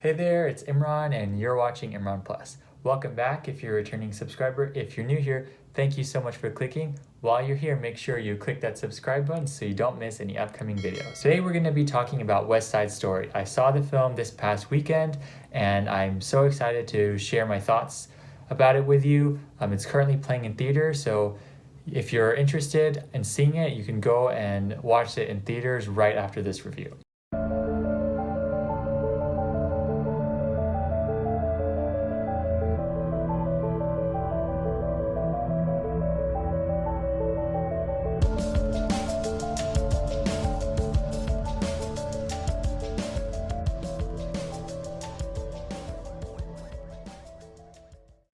Hey there, it's Imran and you're watching Imran Plus. Welcome back if you're a returning subscriber. If you're new here, thank you so much for clicking. While you're here, make sure you click that subscribe button so you don't miss any upcoming videos. Today we're going to be talking about West Side Story. I saw the film this past weekend and I'm so excited to share my thoughts about it with you. It's currently playing in theaters, so if you're interested in seeing it, you can go and watch it in theaters right after this review.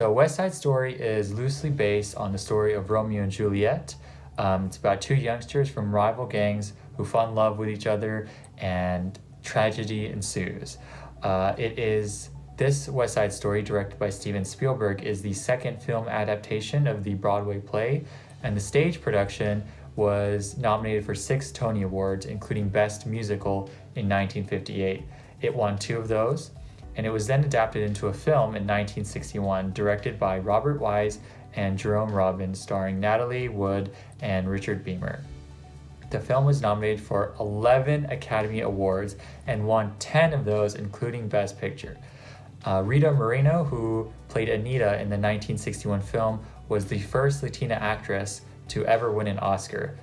So West Side Story is loosely based on the story of Romeo and Juliet. It's about two youngsters from rival gangs who fall in love with each other and tragedy ensues. This West Side Story, directed by Steven Spielberg, is the second film adaptation of the Broadway play, and the stage production was nominated for 6 Tony Awards, including Best Musical in 1958. It won 2 of those, and it was then adapted into a film in 1961, directed by Robert Wise and Jerome Robbins, starring Natalie Wood and Richard Beymer. The film was nominated for 11 Academy Awards and won 10 of those, including Best Picture. Rita Moreno, who played Anita in the 1961 film, was the first Latina actress to ever win an Oscar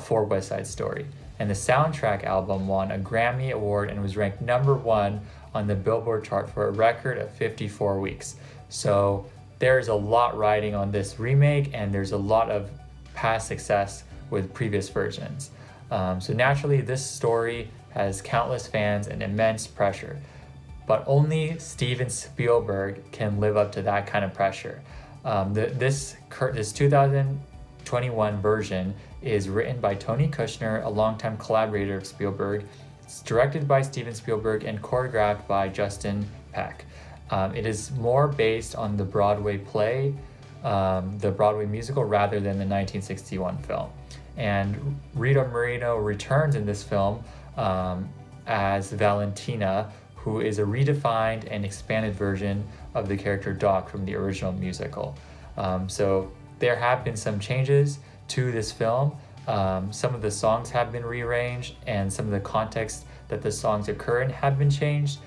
for West Side Story. And the soundtrack album won a Grammy Award and was ranked #1 on the Billboard chart for a record of 54 weeks. So there's a lot riding on this remake, and there's a lot of past success with previous versions. So naturally, this story has countless fans and immense pressure, but only Steven Spielberg can live up to that kind of pressure. This 2021 version is written by Tony Kushner, a longtime collaborator of Spielberg. It's directed by Steven Spielberg and choreographed by Justin Peck. It is more based on the Broadway play, the Broadway musical, rather than the 1961 film. And Rita Moreno returns in this film as Valentina, who is a redefined and expanded version of the character Doc from the original musical. So there have been some changes to this film. Some of the songs have been rearranged, and some of the context that the songs occur in have been changed.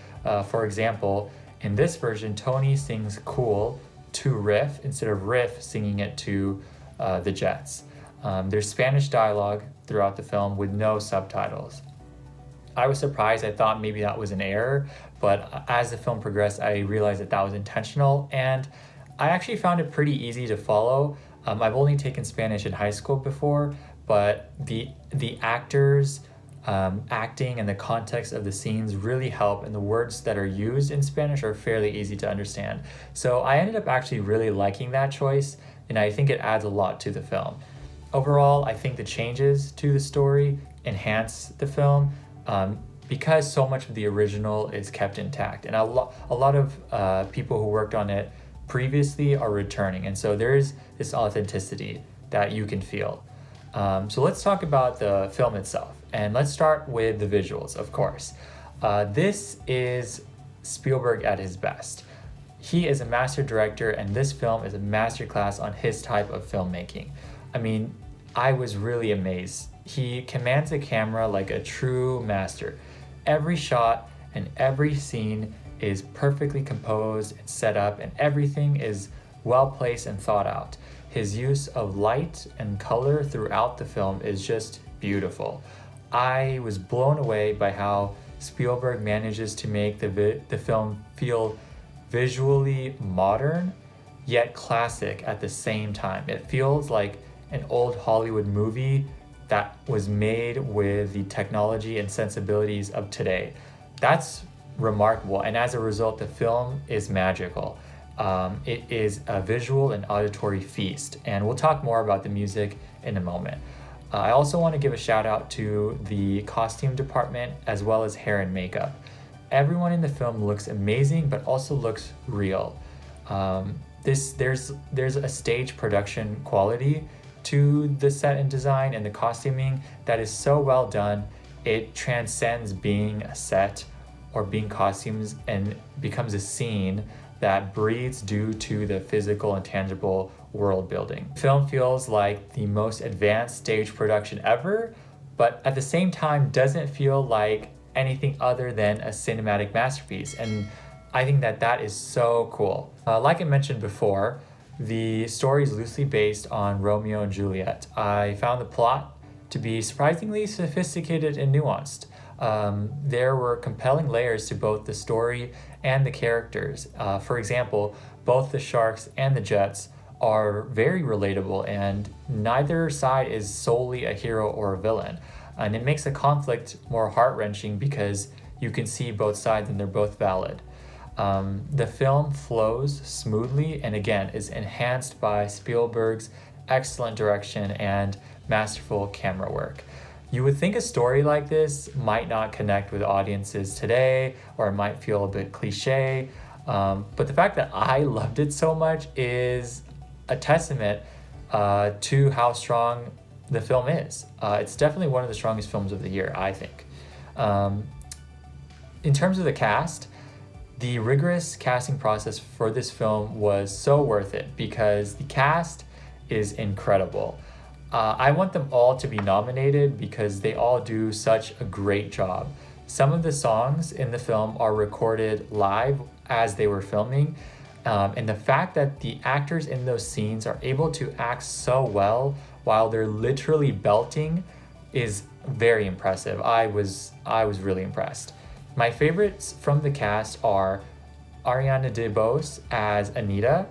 For example, in this version, Tony sings Cool to Riff instead of Riff singing it to the Jets. There's Spanish dialogue throughout the film with no subtitles. I was surprised. I thought maybe that was an error, but as the film progressed, I realized that was intentional, and I actually found it pretty easy to follow. I've only taken Spanish in high school before, but the actors acting and the context of the scenes really help, and the words that are used in Spanish are fairly easy to understand. So I ended up actually really liking that choice, and I think it adds a lot to the film. Overall, I think the changes to the story enhance the film because so much of the original is kept intact, and a lot of people who worked on it previously are returning, and so there is this authenticity that you can feel. So let's talk about the film itself, and let's start with the visuals, of course. This is Spielberg at his best. He is a master director, and this film is a masterclass on his type of filmmaking. I mean, I was really amazed. He commands the camera like a true master. Every shot and every scene is perfectly composed and set up, and everything is well placed and thought out. His use of light and color throughout the film is just beautiful. I was blown away by how Spielberg manages to make the film feel visually modern yet classic at the same time. It feels like an old Hollywood movie that was made with the technology and sensibilities of today. That's remarkable, and as a result, the film is magical. It is a visual and auditory feast, and we'll talk more about the music in a moment. I also want to give a shout out to the costume department as well as hair and makeup. Everyone in the film looks amazing, but also looks real. There's a stage production quality to the set and design and the costuming that is so well done. It transcends being a set or being costumes and becomes a scene that breathes due to the physical and tangible world building. The film feels like the most advanced stage production ever, but at the same time doesn't feel like anything other than a cinematic masterpiece. And I think that that is so cool. Like I mentioned before, the story is loosely based on Romeo and Juliet. I found the plot to be surprisingly sophisticated and nuanced. There were compelling layers to both the story and the characters. For example, both the sharks and the jets are very relatable, and neither side is solely a hero or a villain. And it makes the conflict more heart-wrenching because you can see both sides and they're both valid. The film flows smoothly and again is enhanced by Spielberg's excellent direction and masterful camera work. You would think a story like this might not connect with audiences today, or it might feel a bit cliche, but the fact that I loved it so much is a testament to how strong the film is. It's definitely one of the strongest films of the year, I think. In terms of the cast, the rigorous casting process for this film was so worth it because the cast is incredible. I want them all to be nominated because they all do such a great job. Some of the songs in the film are recorded live as they were filming, and the fact that the actors in those scenes are able to act so well while they're literally belting is very impressive. I was really impressed. My favorites from the cast are Ariana DeBose as Anita,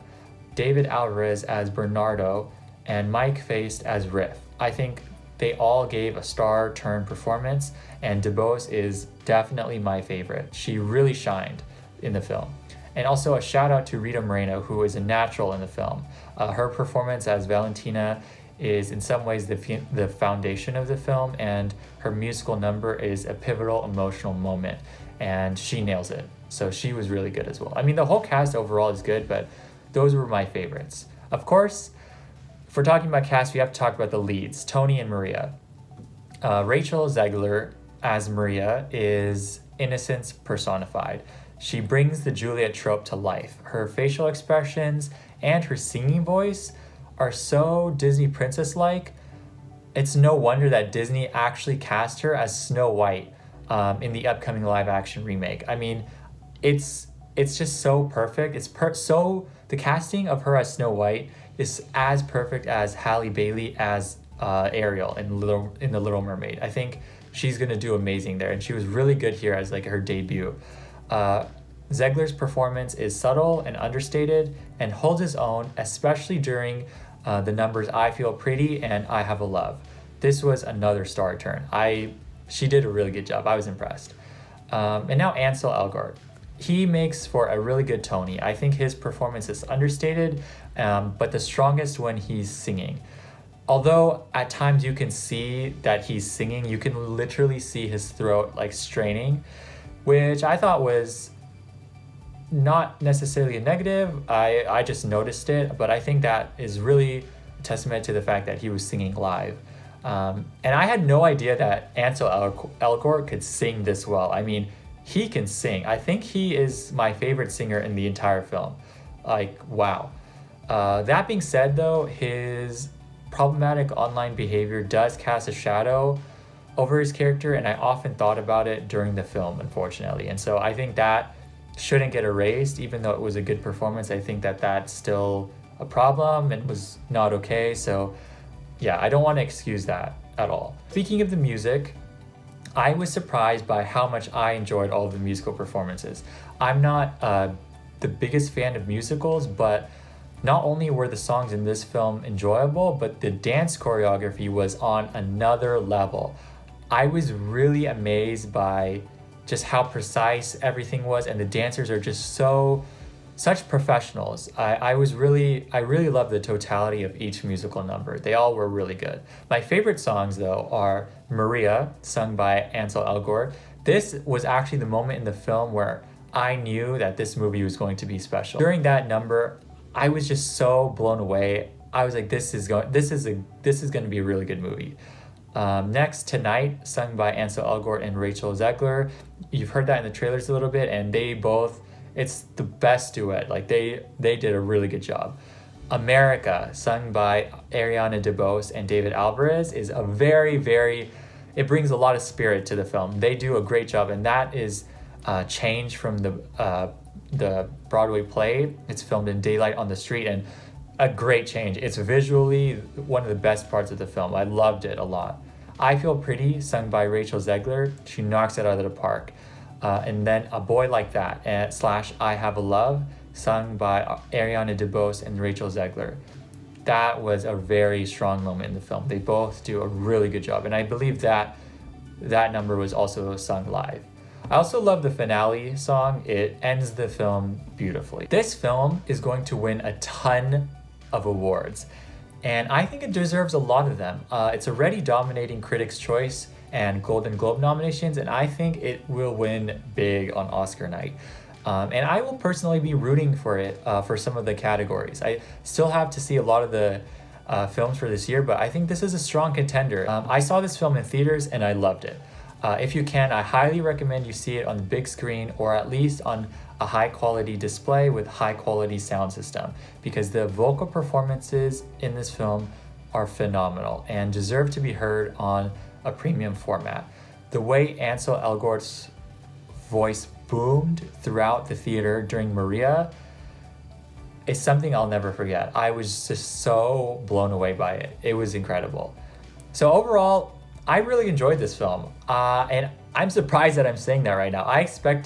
David Alvarez as Bernardo, and Mike Faist as Riff. I think they all gave a star-turn performance, and DeBose is definitely my favorite. She really shined in the film. And also a shout out to Rita Moreno, who is a natural in the film. Her performance as Valentina is in some ways the foundation of the film, and her musical number is a pivotal emotional moment, and she nails it. So she was really good as well. I mean, the whole cast overall is good, but those were my favorites. Of course, if we're talking about cast, we have to talk about the leads, Tony and Maria. Rachel Zegler as Maria is innocence personified. She brings the Juliet trope to life. Her facial expressions and her singing voice are so Disney princess-like. It's no wonder that Disney actually cast her as Snow White in the upcoming live-action remake. I mean, it's just so perfect. So the casting of her as Snow White is as perfect as Halle Bailey as Ariel in The Little Mermaid. I think she's gonna do amazing there, and she was really good here as like her debut. Zegler's performance is subtle and understated and holds his own, especially during the numbers I Feel Pretty and I Have a Love. This was another star turn. She did a really good job. I was impressed. And now Ansel Elgort. He makes for a really good Tony. I think his performance is understated, but the strongest when he's singing. Although at times you can see that he's singing, you can literally see his throat like straining, which I thought was not necessarily a negative. I just noticed it, but I think that is really a testament to the fact that he was singing live. And I had no idea that Ansel Elgort could sing this well. I mean, he can sing. I think he is my favorite singer in the entire film. Like, wow. That being said, though, his problematic online behavior does cast a shadow over his character, and I often thought about it during the film, unfortunately. And so I think that shouldn't get erased, even though it was a good performance. I think that that's still a problem and was not okay. So yeah, I don't want to excuse that at all. Speaking of the music, I was surprised by how much I enjoyed all of the musical performances. I'm not the biggest fan of musicals, but not only were the songs in this film enjoyable, but the dance choreography was on another level. I was really amazed by just how precise everything was, and the dancers are just such professionals. I really loved the totality of each musical number. They all were really good. My favorite songs, though, are Maria, sung by Ansel Elgort. This was actually the moment in the film where I knew that this movie was going to be special. During that number, I was just so blown away. I was like, this is going to be a really good movie. Next, Tonight, sung by Ansel Elgort and Rachel Zegler. You've heard that in the trailers a little bit, and it's the best duet. Like they did a really good job. America, sung by Ariana DeBose and David Alvarez, is a it brings a lot of spirit to the film. They do a great job, and that is a change from the Broadway play. It's filmed in daylight on the street, and a great change. It's visually one of the best parts of the film. I loved it a lot. I Feel Pretty, sung by Rachel Zegler, she knocks it out of the park. And then A Boy Like That / I Have a Love, sung by Ariana DeBose and Rachel Zegler. That was a very strong moment in the film. They both do a really good job, and I believe that number was also sung live. I also love the finale song. It ends the film beautifully. This film is going to win a ton of awards, and I think it deserves a lot of them. It's already dominating Critics' Choice and Golden Globe nominations, and I think it will win big on Oscar night. And I will personally be rooting for it for some of the categories. I still have to see a lot of the films for this year, but I think this is a strong contender. I saw this film in theaters and I loved it. If you can, I highly recommend you see it on the big screen, or at least on a high quality display with high quality sound system, because the vocal performances in this film are phenomenal and deserve to be heard on a premium format. The way Ansel Elgort's voice boomed throughout the theater during Maria is something I'll never forget. I was just so blown away by it. It was incredible. So overall, I really enjoyed this film, and I'm surprised that I'm saying that right now. I expect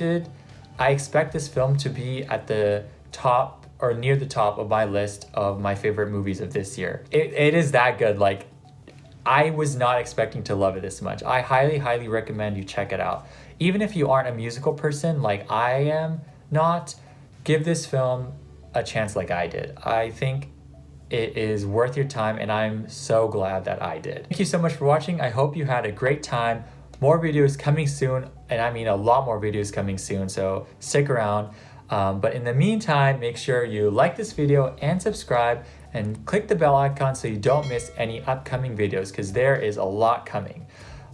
this film to be at the top or near the top of my list of my favorite movies of this year. It is that good. Like, I was not expecting to love it this much. I highly recommend you check it out. Even if you aren't a musical person like I am not, give this film a chance like I did. I think it is worth your time, and I'm so glad that I did. Thank you so much for watching. I hope you had a great time. More videos coming soon, and I mean a lot more videos coming soon, so stick around. But in the meantime, make sure you like this video and subscribe, and click the bell icon so you don't miss any upcoming videos, because there is a lot coming.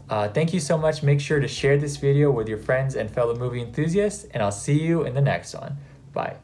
Thank you so much. Make sure to share this video with your friends and fellow movie enthusiasts, and I'll see you in the next one. Bye.